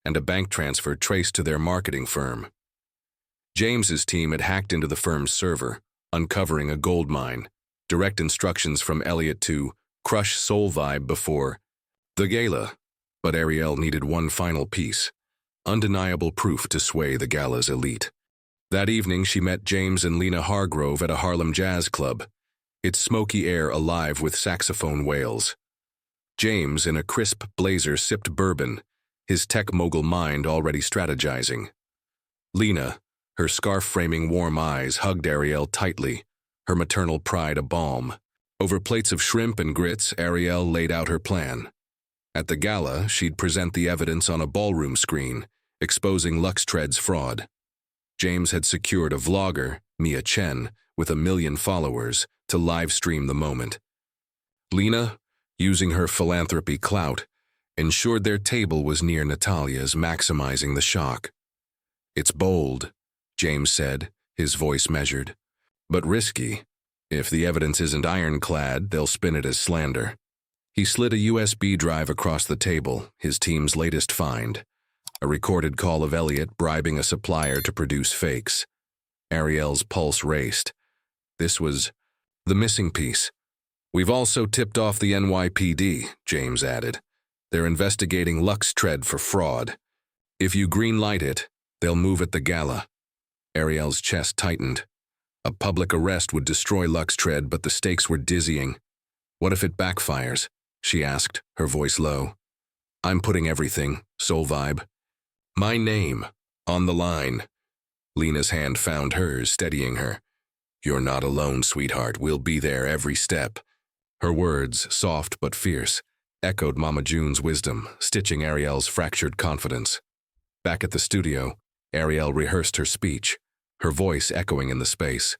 and a bank transfer traced to their marketing firm. James's team had hacked into the firm's server, uncovering a gold mine, direct instructions from Elliot to crush Soul Vibe before the gala. But Ariel needed one final piece, undeniable proof to sway the gala's elite. That evening, she met James and Lena Hargrove at a Harlem jazz club, its smoky air alive with saxophone wails. James, in a crisp blazer, sipped bourbon, his tech mogul mind already strategizing. Lena, her scarf-framing warm eyes, hugged Ariel tightly, her maternal pride a balm. Over plates of shrimp and grits, Ariel laid out her plan. At the gala, she'd present the evidence on a ballroom screen, exposing Lux Tread's fraud. James had secured a vlogger, Mia Chen, with 1 million followers, to live-stream the moment. Lena, using her philanthropy clout, ensured their table was near Natalia's, maximizing the shock. It's bold, James said, his voice measured, but risky. If the evidence isn't ironclad, they'll spin it as slander. He slid a USB drive across the table, his team's latest find, a recorded call of Elliot bribing a supplier to produce fakes. Ariel's pulse raced. This was the missing piece. We've also tipped off the NYPD, James added. They're investigating Lux Tread for fraud. If you greenlight it, they'll move at the gala. Ariel's chest tightened. A public arrest would destroy Lux Tread, but the stakes were dizzying. What if it backfires? She asked, her voice low. I'm putting everything, Soul Vibe. My name, on the line. Lena's hand found hers, steadying her. You're not alone, sweetheart. We'll be there every step. Her words, soft but fierce, echoed Mama June's wisdom, stitching Ariel's fractured confidence. Back at the studio, Ariel rehearsed her speech, her voice echoing in the space.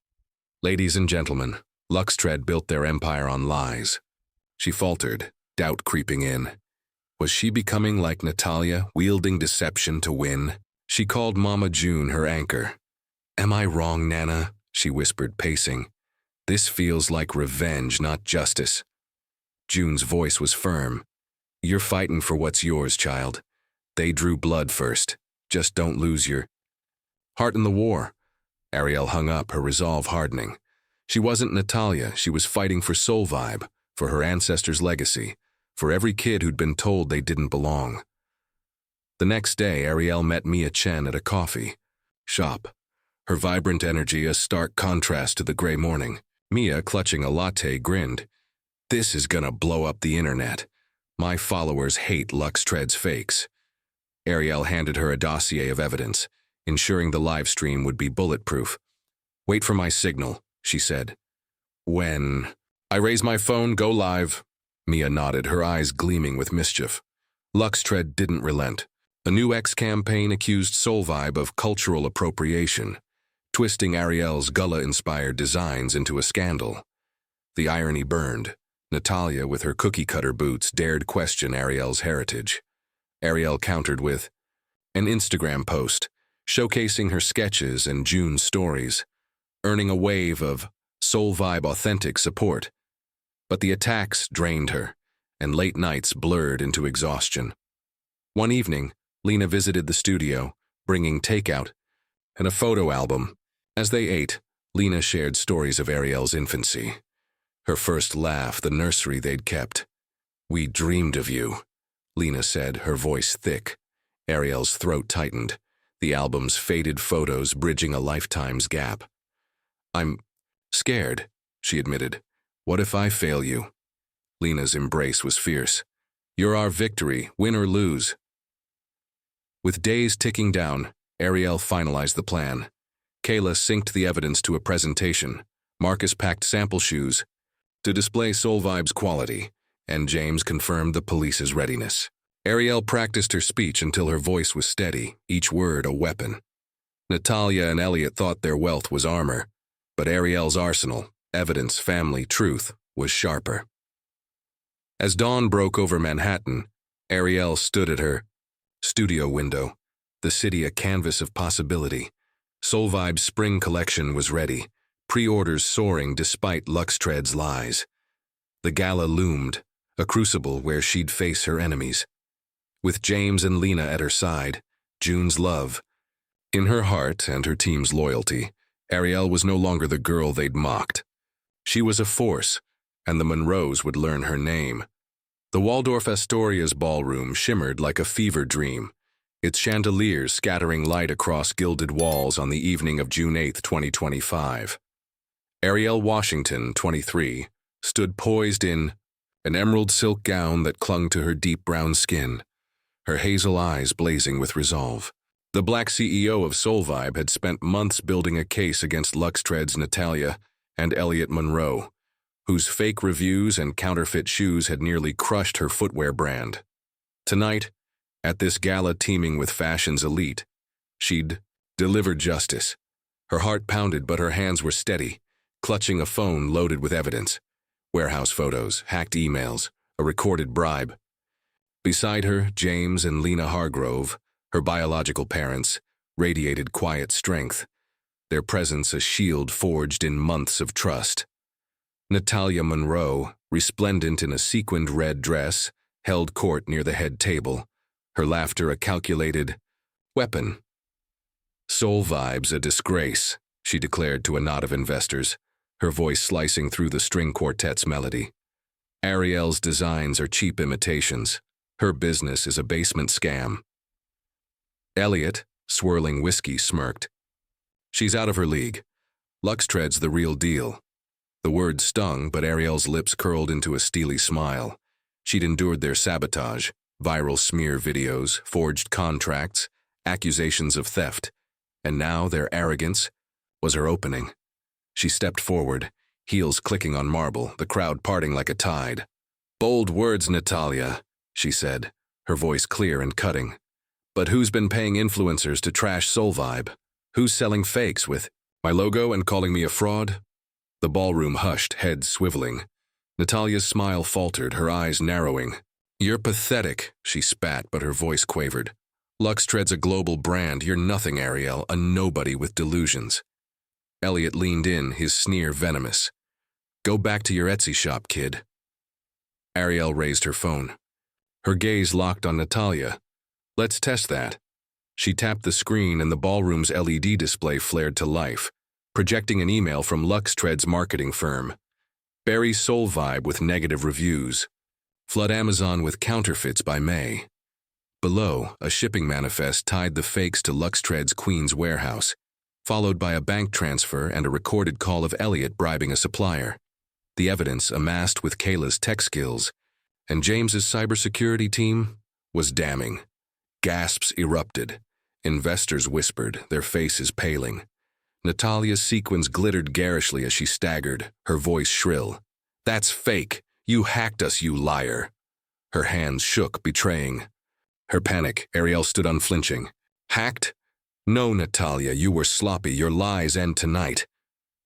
Ladies and gentlemen, Luxtred built their empire on lies. She faltered, doubt creeping in. Was she becoming like Natalia, wielding deception to win? She called Mama June her anchor. "Am I wrong, Nana?" she whispered, pacing. "This feels like revenge, not justice." June's voice was firm. "You're fighting for what's yours, child. They drew blood first. Just don't lose your heart in the war." Ariel hung up, her resolve hardening. She wasn't Natalia, she was fighting for Soul Vibe, for her ancestors' legacy, for every kid who'd been told they didn't belong. The next day, Ariel met Mia Chen at a coffee shop. Her vibrant energy a stark contrast to the gray morning. Mia, clutching a latte, grinned. "This is gonna blow up the internet. My followers hate Luxtred's fakes." Ariel handed her a dossier of evidence, ensuring the live stream would be bulletproof. "Wait for my signal," she said. "When I raise my phone, go live." Mia nodded, her eyes gleaming with mischief. Luxtred didn't relent. A new X-campaign accused Soul Vibe of cultural appropriation, twisting Ariel's Gullah-inspired designs into a scandal. The irony burned. Natalia, with her cookie-cutter boots, dared question Ariel's heritage. Ariel countered with an Instagram post, showcasing her sketches and June's stories, earning a wave of Soul Vibe authentic support. But the attacks drained her, and late nights blurred into exhaustion. One evening, Lena visited the studio, bringing takeout and a photo album. As they ate, Lena shared stories of Ariel's infancy. Her first laugh, the nursery they'd kept. "We dreamed of you," Lena said, her voice thick. Ariel's throat tightened, the album's faded photos bridging a lifetime's gap. "I'm scared," she admitted. "What if I fail you?" Lena's embrace was fierce. "You're our victory, win or lose." With days ticking down, Ariel finalized the plan. Kayla synced the evidence to a presentation. Marcus packed sample shoes to display Soul Vibe's quality, and James confirmed the police's readiness. Ariel practiced her speech until her voice was steady, each word a weapon. Natalia and Elliot thought their wealth was armor, but Ariel's arsenal, evidence, family, truth, was sharper. As dawn broke over Manhattan, Ariel stood at her studio window, the city a canvas of possibility. Soul Vibe's spring collection was ready, pre-orders soaring despite Luxtred's lies. The gala loomed, a crucible where she'd face her enemies. With James and Lena at her side, June's love. In her heart and her team's loyalty, Ariel was no longer the girl they'd mocked. She was a force, and the Monroes would learn her name. The Waldorf Astoria's ballroom shimmered like a fever dream, its chandeliers scattering light across gilded walls on the evening of June 8, 2025. Ariel Washington, 23, stood poised in an emerald silk gown that clung to her deep brown skin, her hazel eyes blazing with resolve. The Black CEO of Soul Vibe had spent months building a case against Luxtred's Natalia and Elliot Monroe, whose fake reviews and counterfeit shoes had nearly crushed her footwear brand. Tonight, at this gala teeming with fashion's elite, she'd deliver justice. Her heart pounded, but her hands were steady, clutching a phone loaded with evidence. Warehouse photos, hacked emails, a recorded bribe. Beside her, James and Lena Hargrove, her biological parents, radiated quiet strength, their presence a shield forged in months of trust. Natalia Monroe, resplendent in a sequined red dress, held court near the head table, her laughter a calculated weapon. "Soul Vibe's a disgrace," she declared to a knot of investors, her voice slicing through the string quartet's melody. "Ariel's designs are cheap imitations. Her business is a basement scam." Elliot, swirling whiskey, smirked. "She's out of her league. Luxtred's the real deal." The words stung, but Ariel's lips curled into a steely smile. She'd endured their sabotage, viral smear videos, forged contracts, accusations of theft, and now their arrogance was her opening. She stepped forward, heels clicking on marble, the crowd parting like a tide. "Bold words, Natalia," she said, her voice clear and cutting. "But who's been paying influencers to trash Soul Vibe? Who's selling fakes with my logo and calling me a fraud?" The ballroom hushed, heads swiveling. Natalia's smile faltered, her eyes narrowing. "You're pathetic," she spat, but her voice quavered. "Luxtred's a global brand. You're nothing, Ariel, a nobody with delusions." Elliot leaned in, his sneer venomous. "Go back to your Etsy shop, kid." Ariel raised her phone. Her gaze locked on Natalia. "Let's test that." She tapped the screen and the ballroom's LED display flared to life, projecting an email from Luxtred's marketing firm. "Bury Soul Vibe with negative reviews. Flood Amazon with counterfeits by May." Below, a shipping manifest tied the fakes to Luxtred's Queens warehouse, followed by a bank transfer and a recorded call of Elliot bribing a supplier. The evidence, amassed with Kayla's tech skills and James's cybersecurity team, was damning. Gasps erupted. Investors whispered, their faces paling. Natalia's sequins glittered garishly as she staggered, her voice shrill. "That's fake! You hacked us, you liar!" Her hands shook, betraying. Her panic, Ariel stood unflinching. "Hacked? No, Natalia, you were sloppy. Your lies end tonight."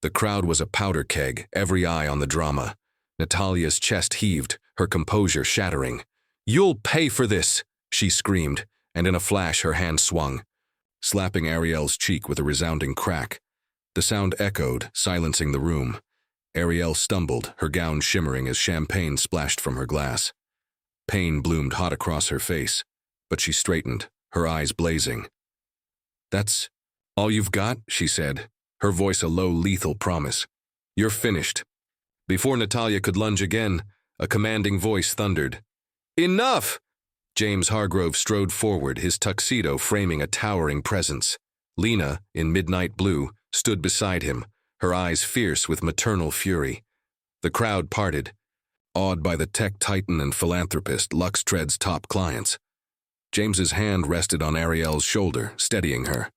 The crowd was a powder keg, every eye on the drama. Natalia's chest heaved, her composure shattering. "You'll pay for this!" she screamed, and in a flash her hand swung, slapping Ariel's cheek with a resounding crack. The sound echoed, silencing the room. Ariel stumbled, her gown shimmering as champagne splashed from her glass. Pain bloomed hot across her face, but she straightened, her eyes blazing. "That's all you've got?" she said, her voice a low, lethal promise. "You're finished." Before Natalia could lunge again, a commanding voice thundered. "Enough!" James Hargrove strode forward, his tuxedo framing a towering presence. Lena, in midnight blue, stood beside him, her eyes fierce with maternal fury. The crowd parted, awed by the tech titan and philanthropist, Luxtred's top clients. James's hand rested on Ariel's shoulder, steadying her.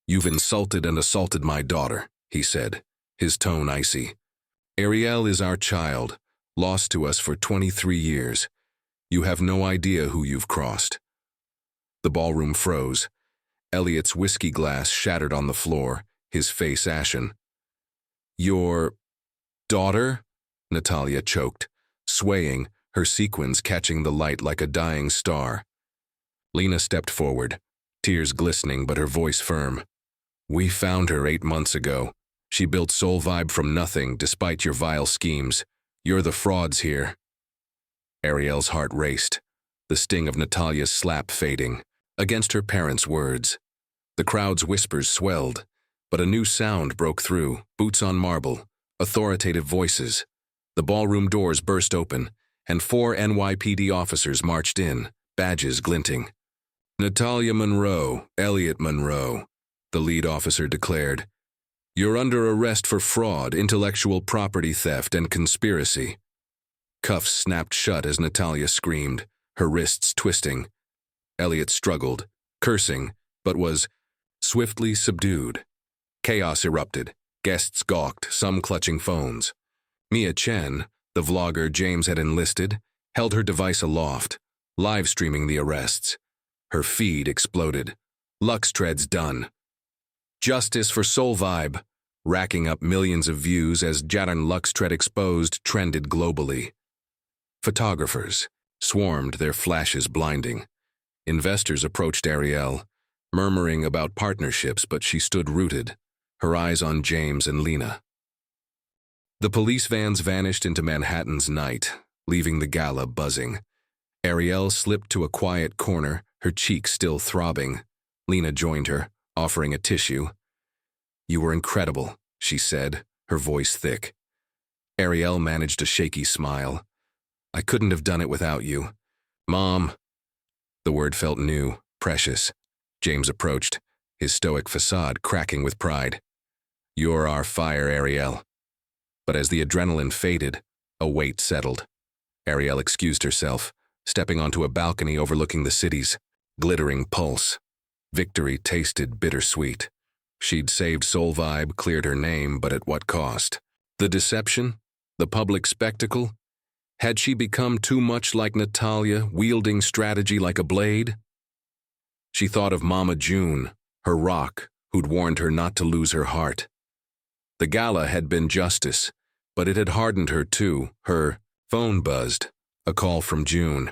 "You've insulted and assaulted my daughter," he said, his tone icy. "Ariel is our child, lost to us for 23 years. You have no idea who you've crossed." The ballroom froze. Elliot's whiskey glass shattered on the floor, his face ashen. "Your daughter?" Natalia choked, swaying, her sequins catching the light like a dying star. Lena stepped forward, tears glistening but her voice firm. "We found her 8 months ago. She built Soul Vibe from nothing, despite your vile schemes. You're the frauds here." Ariel's heart raced, the sting of Natalia's slap fading, against her parents' words. The crowd's whispers swelled, but a new sound broke through, boots on marble, authoritative voices. The ballroom doors burst open, and 4 NYPD officers marched in, badges glinting. "Natalia Monroe, Elliot Monroe," the lead officer declared. "You're under arrest for fraud, intellectual property theft, and conspiracy." Cuffs snapped shut as Natalia screamed, her wrists twisting. Elliot struggled, cursing, but was swiftly subdued. Chaos erupted. Guests gawked, some clutching phones. Mia Chen, the vlogger James had enlisted, held her device aloft, live-streaming the arrests. Her feed exploded. "Luxtred's done. Justice for Soul Vibe," racking up millions of views as Jadon Luxtred Exposed trended globally. Photographers swarmed, their flashes blinding. Investors approached Ariel, murmuring about partnerships, but she stood rooted, her eyes on James and Lena. The police vans vanished into Manhattan's night, leaving the gala buzzing. Ariel slipped to a quiet corner, her cheeks still throbbing. Lena joined her, offering a tissue. "You were incredible," she said, her voice thick. Ariel managed a shaky smile. "I couldn't have done it without you. Mom." The word felt new, precious. James approached, his stoic facade cracking with pride. "You're our fire, Ariel." But as the adrenaline faded, a weight settled. Ariel excused herself, stepping onto a balcony overlooking the city's glittering pulse. Victory tasted bittersweet. She'd saved Soul Vibe, cleared her name, but at what cost? The deception? The public spectacle? Had she become too much like Natalia, wielding strategy like a blade? She thought of Mama June, her rock, who'd warned her not to lose her heart. The gala had been justice, but it had hardened her too. Her phone buzzed. A call from June.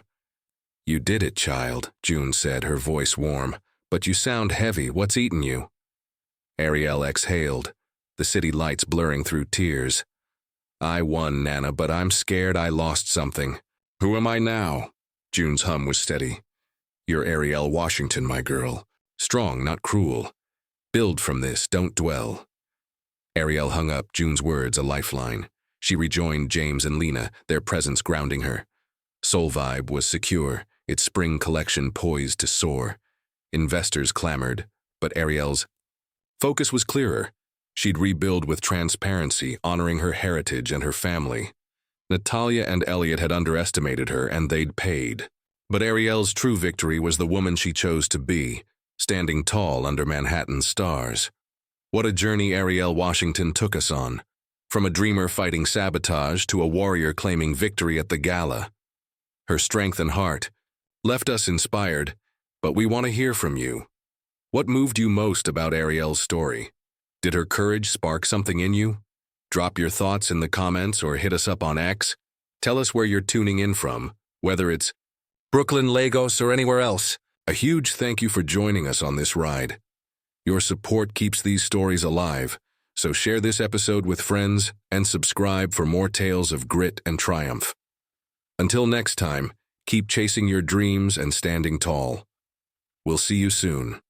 "You did it, child," June said, her voice warm. "But you sound heavy. What's eaten you?" Ariel exhaled, the city lights blurring through tears. "I won, Nana, but I'm scared I lost something." "Who am I now?" June's hum was steady. "You're Ariel Washington, my girl. Strong, not cruel. Build from this, don't dwell." Ariel hung up, June's words a lifeline. She rejoined James and Lena, their presence grounding her. Soul Vibe was secure, its spring collection poised to soar. Investors clamored, but Ariel's focus was clearer. She'd rebuild with transparency, honoring her heritage and her family. Natalia and Elliot had underestimated her, and they'd paid. But Ariel's true victory was the woman she chose to be, standing tall under Manhattan's stars. What a journey Ariel Washington took us on, from a dreamer fighting sabotage to a warrior claiming victory at the gala. Her strength and heart left us inspired, but we want to hear from you. What moved you most about Ariel's story? Did her courage spark something in you? Drop your thoughts in the comments or hit us up on X. Tell us where you're tuning in from, whether it's Brooklyn, Lagos, or anywhere else. A huge thank you for joining us on this ride. Your support keeps these stories alive, so share this episode with friends and subscribe for more tales of grit and triumph. Until next time, keep chasing your dreams and standing tall. We'll see you soon.